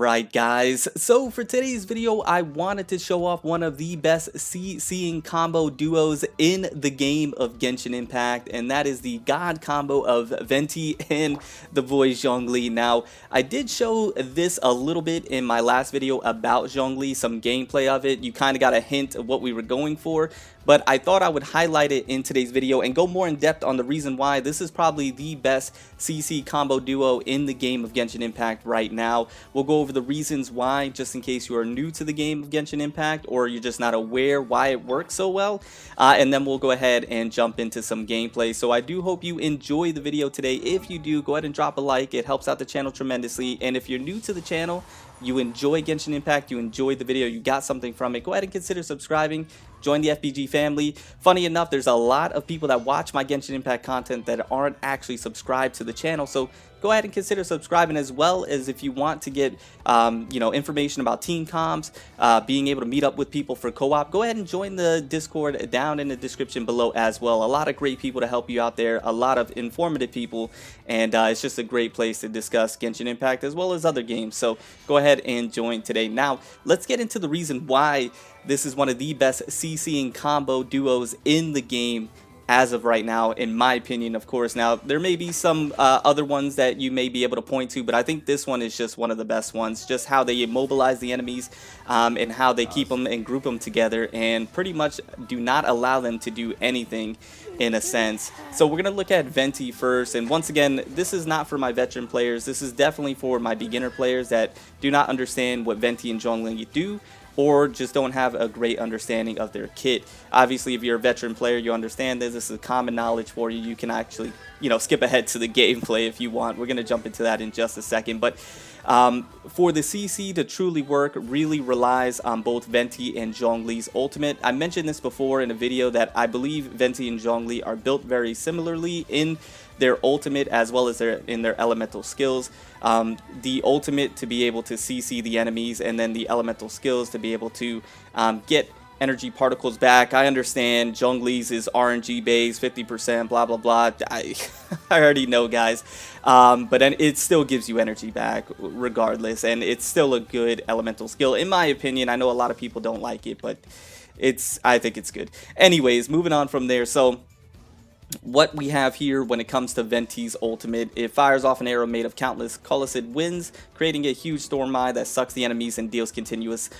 Alright guys, so for today's video I wanted to show off one of the best CCing combo duos in the game of Genshin Impact, and that is the God combo of Venti and the boy Zhongli. Now, I did show this a little bit in my last video about Zhongli, some gameplay of it. You kind of got a hint of what we were going for, but I thought I would highlight it in today's video and go more in depth on the reason why this is probably the best CC combo duo in the game of Genshin Impact right now. We'll go over the reasons why, just in case you are new to the game of Genshin Impact or you're just not aware why it works so well, and then we'll go ahead and jump into some gameplay. So I do hope you enjoy the video today. If you do, go ahead and drop a like. It helps out the channel tremendously, and if you're new to the channel, you enjoy Genshin Impact, you enjoyed the video, you got something from it, go ahead and consider subscribing. Join the FBG family. Funny enough, there's a lot of people that watch my Genshin Impact content that aren't actually subscribed to the channel, so go ahead and consider subscribing, as well as if you want to get information about team comms, being able to meet up with people for co-op, go ahead and join the Discord down in the description below as well. A lot of great people to help you out there, a lot of informative people, and it's just a great place to discuss Genshin Impact as well as other games. So go ahead and join today. Now, let's get into the reason why this is one of the best CCing combo duos in the game as of right now, in my opinion, of course. Now, there may be some other ones that you may be able to point to, but I think this one is just one of the best ones. Just how they immobilize the enemies and how they keep them and group them together and pretty much do not allow them to do anything in a sense. So we're going to look at Venti first, and once again, this is not for my veteran players. This is definitely for my beginner players that do not understand what Venti and Zhongli do, or just don't have a great understanding of their kit. Obviously, if you're a veteran player, you understand this. This is common knowledge for you. You can actually, skip ahead to the gameplay if you want. We're going to jump into that in just a second. But for the CC to truly work, really relies on both Venti and Zhongli's ultimate. I mentioned this before in a video that I believe Venti and Zhongli are built very similarly in their ultimate as well as in their elemental skills. The ultimate to be able to CC the enemies, and then the elemental skills to be able to get energy particles back. I understand Zhongli's is RNG based, 50%, blah blah blah. I already know, guys, but it still gives you energy back regardless, and it's still a good elemental skill in my opinion. I know a lot of people don't like it, but I think it's good. Anyways, moving on from there. So what we have here when it comes to Venti's ultimate, it fires off an arrow made of countless colorless winds, creating a huge storm eye that sucks the enemies and deals continuous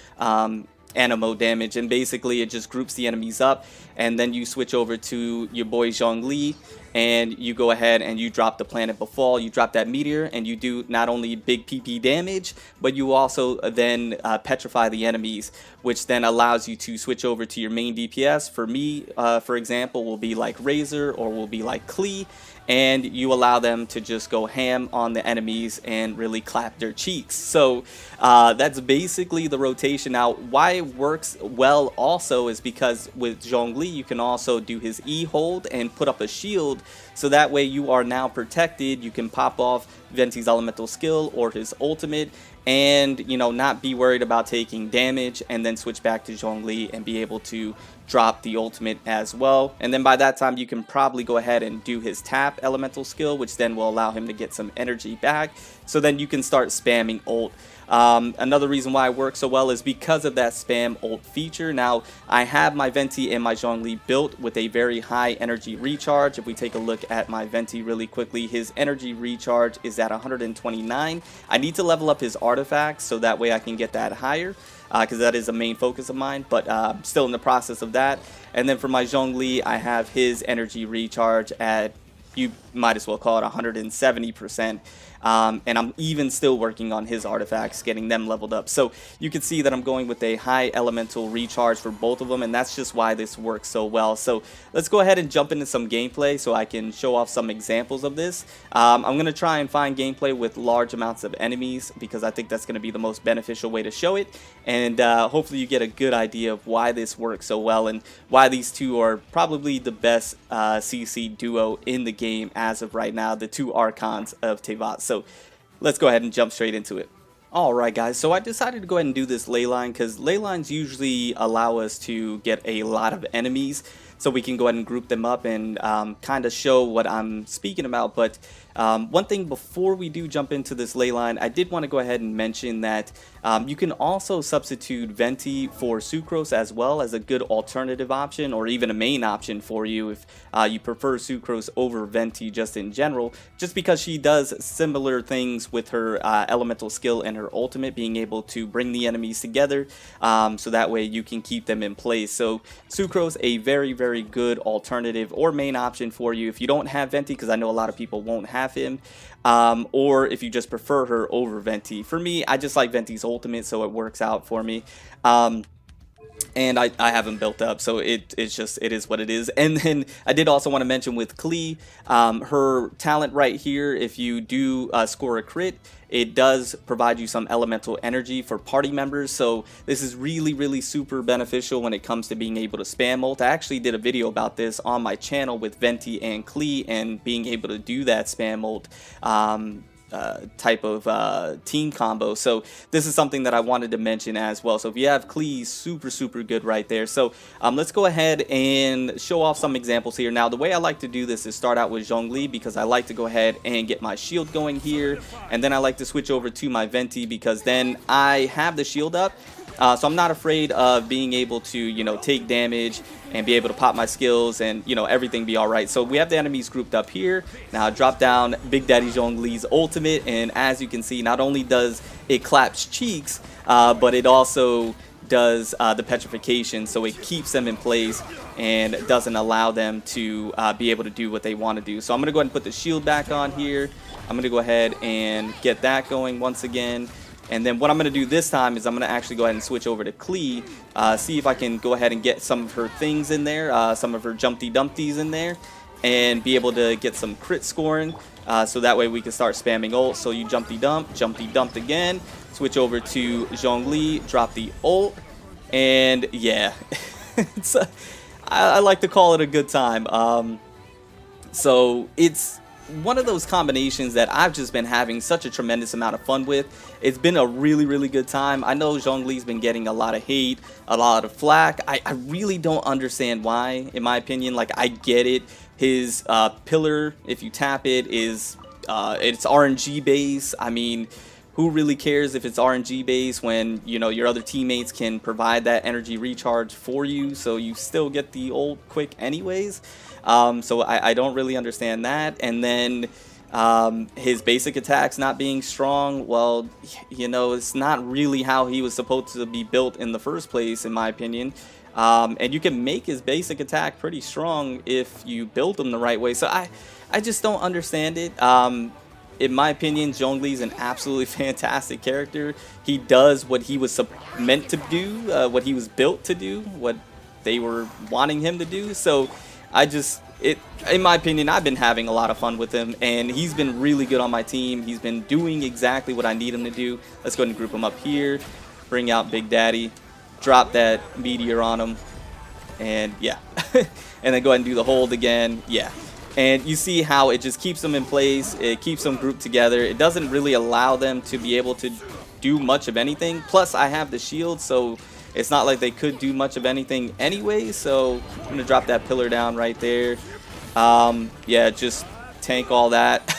animo damage. And basically it just groups the enemies up, and then you switch over to your boy Zhongli and you go ahead and you drop the planet befall. You drop that meteor and you do not only big PP damage, but you also then petrify the enemies, which then allows you to switch over to your main DPS. For me, for example, will be like Razor or will be like Klee, and you allow them to just go ham on the enemies and really clap their cheeks. So that's basically the rotation. Now, why it works well also is because with Zhongli, you can also do his E hold and put up a shield, so that way you are now protected. You can pop off Venti's elemental skill or his ultimate and not be worried about taking damage, and then switch back to Zhongli and be able to drop the ultimate as well. And then by that time you can probably go ahead and do his tap elemental skill, which then will allow him to get some energy back, so then you can start spamming ult. Another reason why it works so well is because of that spam ult feature. Now, I have my Venti and my Zhongli built with a very high energy recharge. If we take a look at my Venti really quickly, his energy recharge is at 129. I need to level up his artifacts so that way I can get that higher, because that is a main focus of mine, but I'm still in the process of that. And then for my Zhongli, I have his energy recharge at, you might as well call it 170%. And I'm even still working on his artifacts, getting them leveled up. So you can see that I'm going with a high elemental recharge for both of them, and that's just why this works so well. So let's go ahead and jump into some gameplay so I can show off some examples of this. I'm going to try and find gameplay with large amounts of enemies, because I think that's going to be the most beneficial way to show it, and hopefully you get a good idea of why this works so well and why these two are probably the best CC duo in the game as of right now, the two Archons of Teyvat. So let's go ahead and jump straight into it. Alright guys, so I decided to go ahead and do this ley line because ley lines usually allow us to get a lot of enemies. so we can go ahead and group them up and kind of show what I'm speaking about. But one thing before we do jump into this ley line, I did want to go ahead and mention that you can also substitute Venti for Sucrose as well as a good alternative option, or even a main option for you if you prefer Sucrose over Venti just in general, just because she does similar things with her elemental skill and her ultimate, being able to bring the enemies together, so that way you can keep them in place. So Sucrose, a very, very good alternative or main option for you if you don't have Venti, because I know a lot of people won't have him, or if you just prefer her over Venti. For me, I just like Venti's ultimate, so it works out for me. And I haven't built up, so it is what it is. And then I did also want to mention with Klee, her talent right here, if you do score a crit, it does provide you some elemental energy for party members. So this is really, really super beneficial when it comes to being able to spam ult. I actually did a video about this on my channel with Venti and Klee, and being able to do that spam ult type of team combo. So this is something that I wanted to mention as well. So if you have Klee, super good right there. So let's go ahead and show off some examples here. Now the way I like to do this is start out with Zhongli, because I like to go ahead and get my shield going here, and then I like to switch over to my Venti, because then I have the shield up. So I'm not afraid of being able to, you know, take damage and be able to pop my skills and, you know, everything be alright. So we have the enemies grouped up here. Now I drop down Big Daddy Zhongli's ultimate, and as you can see, not only does it claps cheeks, but it also does the petrification, so it keeps them in place and doesn't allow them to be able to do what they want to do. So I'm going to go ahead and put the shield back on here. I'm going to go ahead and get that going once again. And then what I'm going to do this time is I'm going to actually go ahead and switch over to Klee, see if I can go ahead and get some of her things in there, some of her Jumpty Dumpties in there, and be able to get some crit scoring, so that way we can start spamming ult. So you Jumpty Dumped again, switch over to Zhongli, drop the ult, and yeah, it's I like to call it a good time. So it's one of those combinations that I've just been having such a tremendous amount of fun with. It's been a really good time. I know Zhongli's been getting a lot of hate, a lot of flack. I really don't understand why, in my opinion. Like, I get it. His pillar, if you tap it, is it's RNG base. I mean, who really cares if it's RNG base when, you know, your other teammates can provide that energy recharge for you, so you still get the ult quick anyways. So I don't really understand that. And then his basic attacks not being strong, well, you know, it's not really how he was supposed to be built in the first place, in my opinion. And you can make his basic attack pretty strong if you build him the right way. So I just don't understand it. In my opinion, Zhongli's an absolutely fantastic character. He does what he was meant to do, what he was built to do, what they were wanting him to do. So in my opinion, I've been having a lot of fun with him, and he's been really good on my team. He's been doing exactly what I need him to do. Let's go ahead and group him up here, bring out Big Daddy, drop that meteor on him, and yeah. And then go ahead and do the hold again. Yeah. And you see how it just keeps them in place. It keeps them grouped together. It doesn't really allow them to be able to do much of anything. Plus, I have the shield, so it's not like they could do much of anything anyway. So I'm going to drop that pillar down right there. Yeah, just tank all that.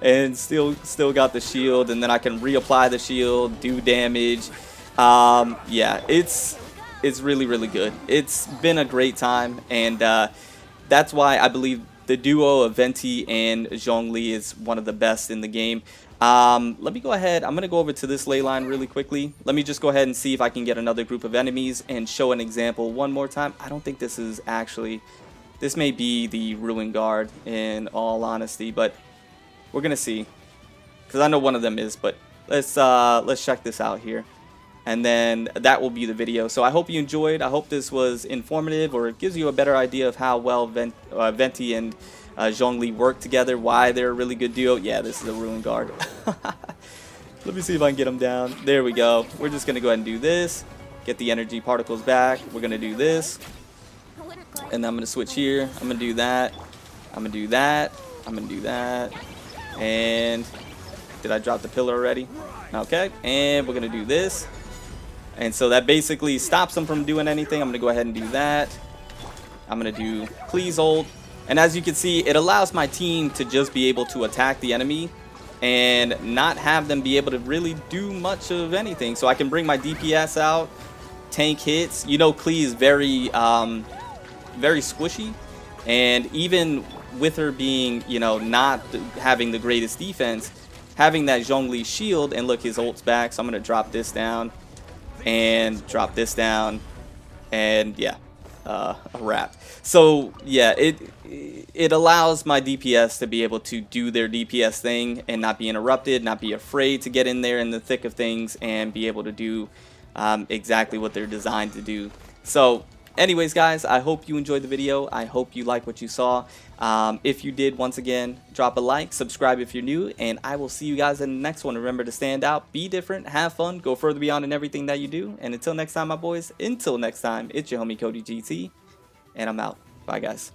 And still got the shield. And then I can reapply the shield, do damage. Yeah, it's really good. It's been a great time. And that's why I believe the duo of Venti and Zhongli is one of the best in the game. Let me go ahead. I'm going to go over to this ley line really quickly. Let me just go ahead and see if I can get another group of enemies and show an example one more time. I don't think this is actually... This may be the Ruin Guard, in all honesty, but we're going to see. Because I know one of them is, but let's check this out here. And then that will be the video. So I hope you enjoyed. I hope this was informative, or it gives you a better idea of how well Venti and Zhongli work together, why they're a really good duo. Yeah, this is a Ruin Guard. Let me see if I can get them down. There we go. We're just going to go ahead and do this. Get the energy particles back. We're going to do this. And I'm going to switch here. I'm going to do that. I'm going to do that. I'm going to do that. And did I drop the pillar already? Okay. And we're going to do this. And so that basically stops them from doing anything. I'm going to go ahead and do that. I'm going to do Klee's ult. And as you can see, it allows my team to just be able to attack the enemy and not have them be able to really do much of anything. So I can bring my DPS out, tank hits. You know, Klee is very, very squishy. And even with her being, you know, not having the greatest defense, having that Zhongli shield, and look, his ult's back. So I'm going to drop this down and drop this down. And yeah, a wrap. So yeah, it allows my DPS to be able to do their DPS thing and not be interrupted, not be afraid to get in there in the thick of things, and be able to do exactly what they're designed to do. So anyways, guys, I hope you enjoyed the video. I hope you like what you saw. If you did, once again, drop a like, subscribe if you're new, and I will see you guys in the next one. Remember to stand out, be different, have fun, go further beyond in everything that you do. And until next time, my boys, until next time, it's your homie Cody GT, and I'm out. Bye, guys.